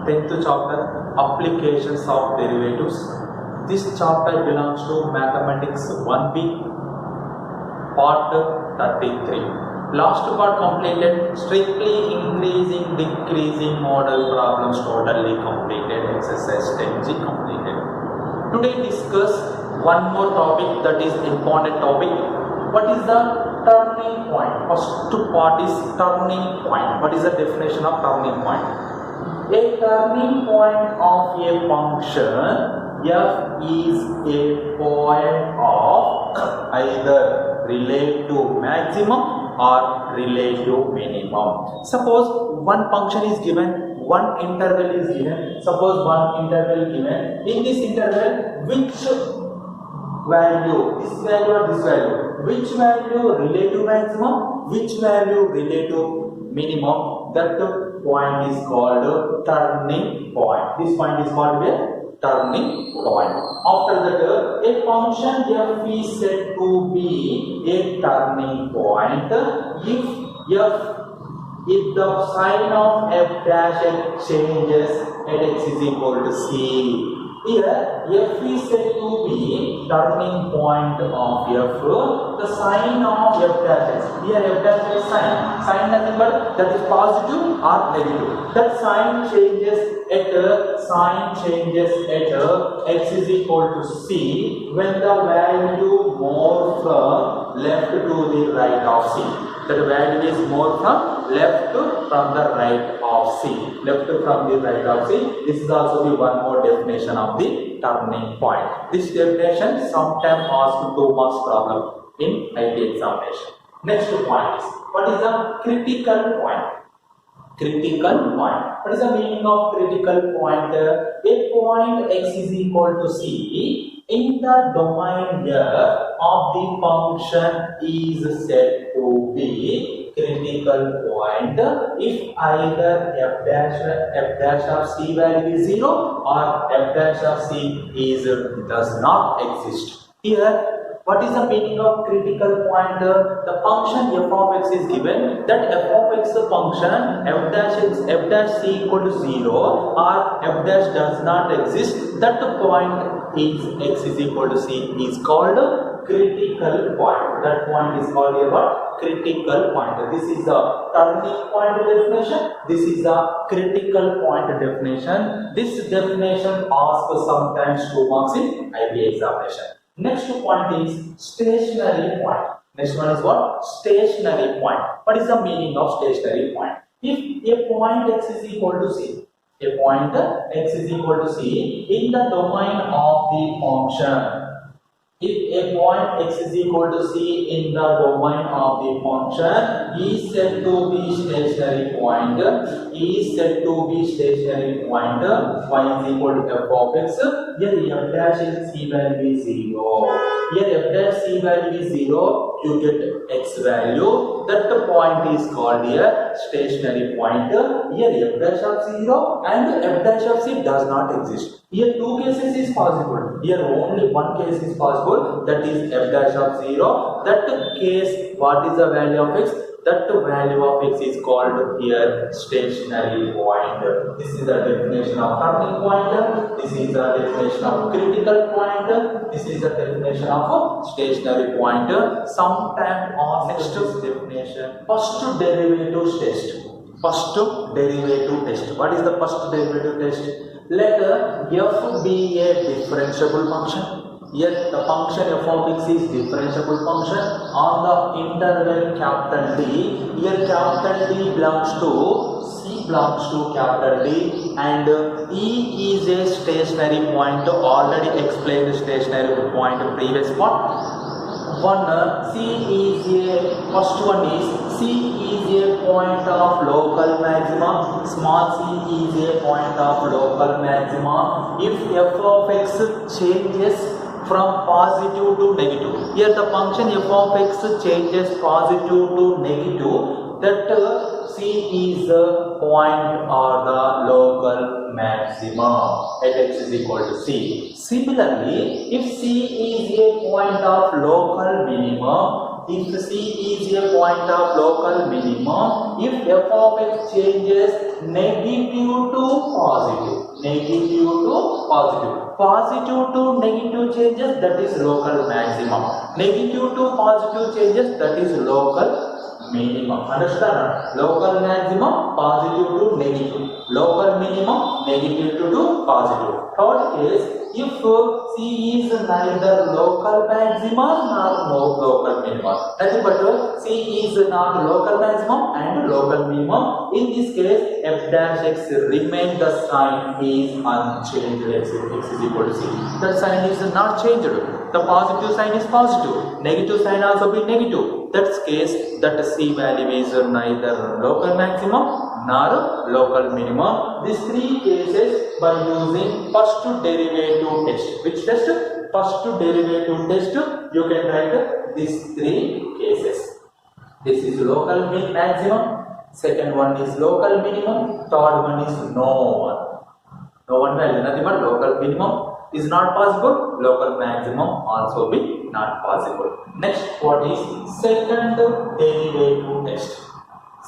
10th chapter, Applications of Derivatives. This chapter belongs to Mathematics 1B, part 33. Last part completed, strictly increasing, decreasing model problems totally completed, exercise 10G completed. Today discuss one more topic, that is important topic. What is the turning point? First part is turning point. What is the definition of turning point? A turning point of a function f is a point of either relative maximum or relative minimum. Suppose one function is given, one interval is given. Suppose one interval given. In this interval, which value, this value or this value, which value relative maximum, which value relative minimum, that point is called turning point. This point is called a turning point. After that, a function f is said to be a turning point if the sign of f dash changes at x is equal to c. Here, f is said to be turning point of f. The sign of f dash x. Here, f dash is sign. Sign nothing but that is positive or negative. That sign changes at x is equal to c when the value more from left to the right of c. That value is more from left from the right of c. Left from the right of c. This is also the one more definition of the turning point. This definition sometimes asked 2 marks problem in IT examination. Next point is, what is the critical point? Critical point. What is the meaning of critical point? A point x is equal to c in the domain f of the function is said to be critical point if either f dash of c value is 0 or f dash of c does not exist. Here, what is the meaning of critical point? The function f of x is given, that f of x function f dash c equal to 0 or f dash does not exist. That point is x is equal to c is called critical point. That point is called a what? Critical point. This is the turning point definition. This is the critical point definition. This definition asks sometimes 2 marks in IB examination. Next point is stationary point. Next one is what? Stationary point. What is the meaning of stationary point? If a point x is equal to c, a point x is equal to c in the domain of the function. If a point x is equal to c in the domain of the function is said to be stationary point, is said to be stationary point, y is equal to f of x. Here f dash is c value is 0. Here f dash c value is 0, you get x value. That point is called a stationary point. Here f dash of 0 and f dash of c does not exist. Here 2 cases is possible. Here only one case is possible, that is f dash of 0. That case, what is the value of x? That value of x is called here stationary point. This is the definition of turning point. This is the definition of critical point. This is the definition of stationary point. Sometime on next definition, first derivative test. First derivative test. What is the first derivative test? Let f be a differentiable function. Here the function f of x is differentiable function on the interval capital D. Here capital D belongs to C belongs to capital D and E is a stationary point. Already explained stationary point in previous part. First one is C is a point of local maxima. Small c is a point of local maxima. If f of x changes from positive to negative, here the function f of x changes positive to negative, that C is the point or the local maxima at x is equal to C. Similarly, if C is a point of local minimum, if C is a point of local minimum, if f of x changes negative to positive. Negative to positive. Positive to negative changes, that is local maximum. Negative to positive changes, that is local minimum. Understand? Local maximum, positive to negative. Local minimum, negative to positive. Third case, if C is neither local maximum nor local minimum. Nothing but C is not local maximum and local minimum. In this case, f dash x remain the sign is unchanged. X is equal to C. The sign is not changed. The positive sign is positive. Negative sign also be negative. That case, that C value is neither local maximum nor local minimum. These three cases by using first derivative test. Which test? First derivative test. You can write these three cases. This is local maximum. Second one is local minimum. Third one is no one. No one value. Nothing but local minimum is not possible. Local maximum also be not possible. Next, what is second derivative test?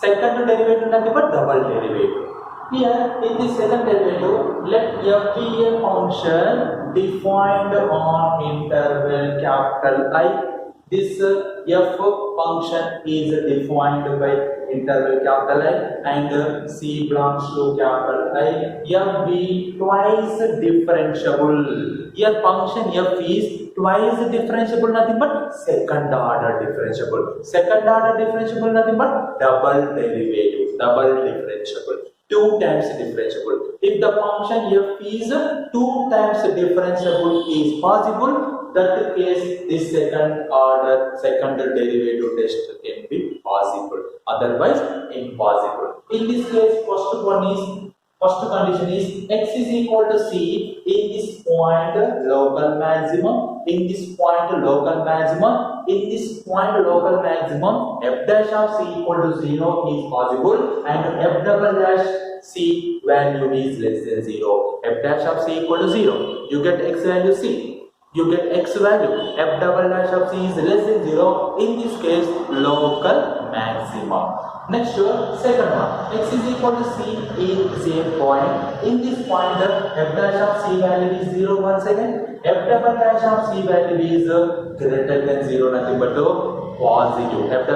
Second derivative nothing but double derivative. Here in the second derivative, let f be a function defined on interval capital I. This f function is defined by interval capital I and C belongs to capital I. F be twice differentiable. Here function f is twice differentiable, nothing but second order differentiable. Second order differentiable, nothing but double derivative, double differentiable. 2 times differentiable. If the function f is 2 times differentiable is possible, that case this second order, second derivative test can be possible. Otherwise, impossible. In this case, first condition is x is equal to C. In this point, local maximum. In this point, local maximum. In this point, local maximum. F dash of C equal to 0 is possible, and f double dash C value is less than 0. F dash of C equal to 0. You get x value C. You get x value. F double dash of C is less than 0. In this case, local maximum. Next, second one. X is equal to C in same point. In this point, f dash of C value is 0 once again. F double dash of C value is greater than 0, nothing but positive. F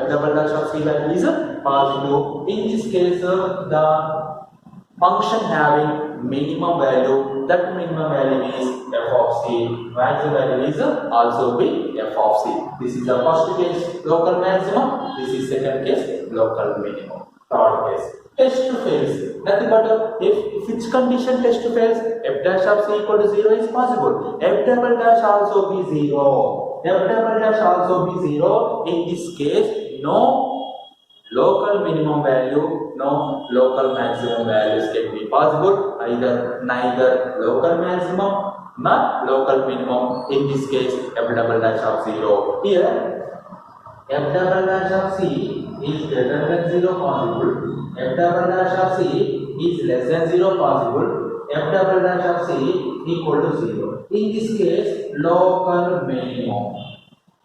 double dash of C value is positive. In this case, the function having minimum value, that minimum value is f of C. Maximum value is also be f of C. This is the first case, local maximum. This is second case, local minimum. Third case, test fails. Nothing but if which condition test fails, f dash of C equal to 0 is possible. F double dash also be 0. F double dash also be 0. In this case, no local minimum value, no local maximum values can be possible. Neither local maximum nor local minimum. In this case, f double dash of 0. Here, f double dash of C is greater than 0 possible. F double dash of C is less than 0 possible. F double dash of C equal to 0. In this case, local minimum.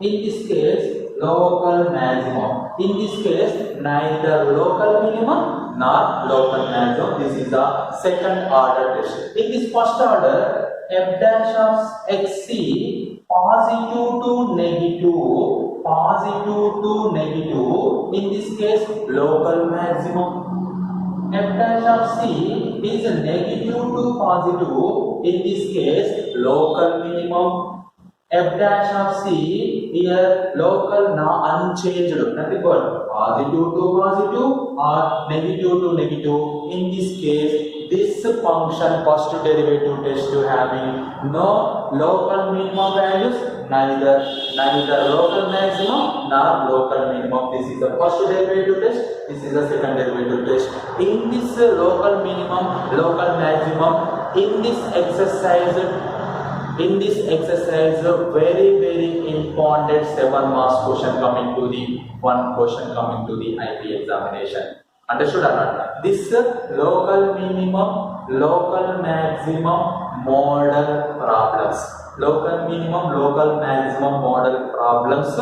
In this case, local maximum. In this case, neither local minimum nor local maximum. This is the second order test. In this first order, f dash of xc positive to negative, positive to negative. In this case, local maximum. F dash of c is negative to positive. In this case, local minimum. F dash of C here local now unchanged, nothing but positive to positive or negative to negative. In this case, this function first derivative test having no local minimum values, neither local maximum nor local minimum. This is the first derivative test. This is the second derivative test. In this local minimum, local maximum, in this exercise, very important 7 marks question coming to the one question coming to the IP examination. Understood or not? This local minimum, local maximum model problems. Local minimum, local maximum model problems.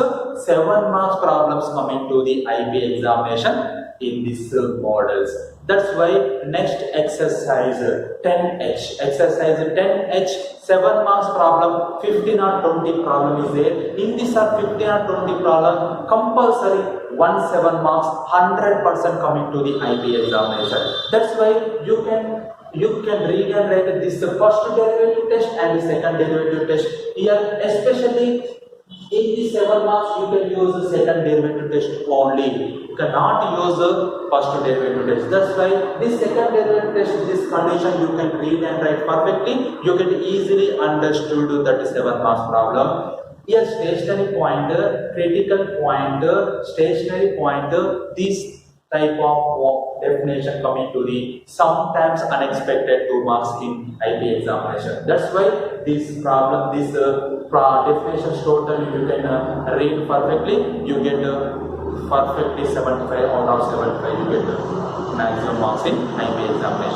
7 marks problems coming to the IP examination in these models. That's why next exercise 10H. Exercise 10H, 7 marks problem, 15 or 20 problem is there. In this 15 or 20 problem, compulsory 7 marks, 100% coming to the IB examination. That's why you can read and write this first derivative test and the second derivative test. Here, especially in the 7 marks, you can use the second derivative test only. You cannot use the first derivative test. That's why this second derivative test, this condition you can read and write perfectly. You can easily understood that 7 marks problem. Here, stationary pointer, critical pointer, stationary pointer, this type of definition coming to the sometimes unexpected 2 marks in IB examination. That's why this problem, this definitions total you can read perfectly. You get perfectly 75 out of 75. You get maximum marks in IB examination.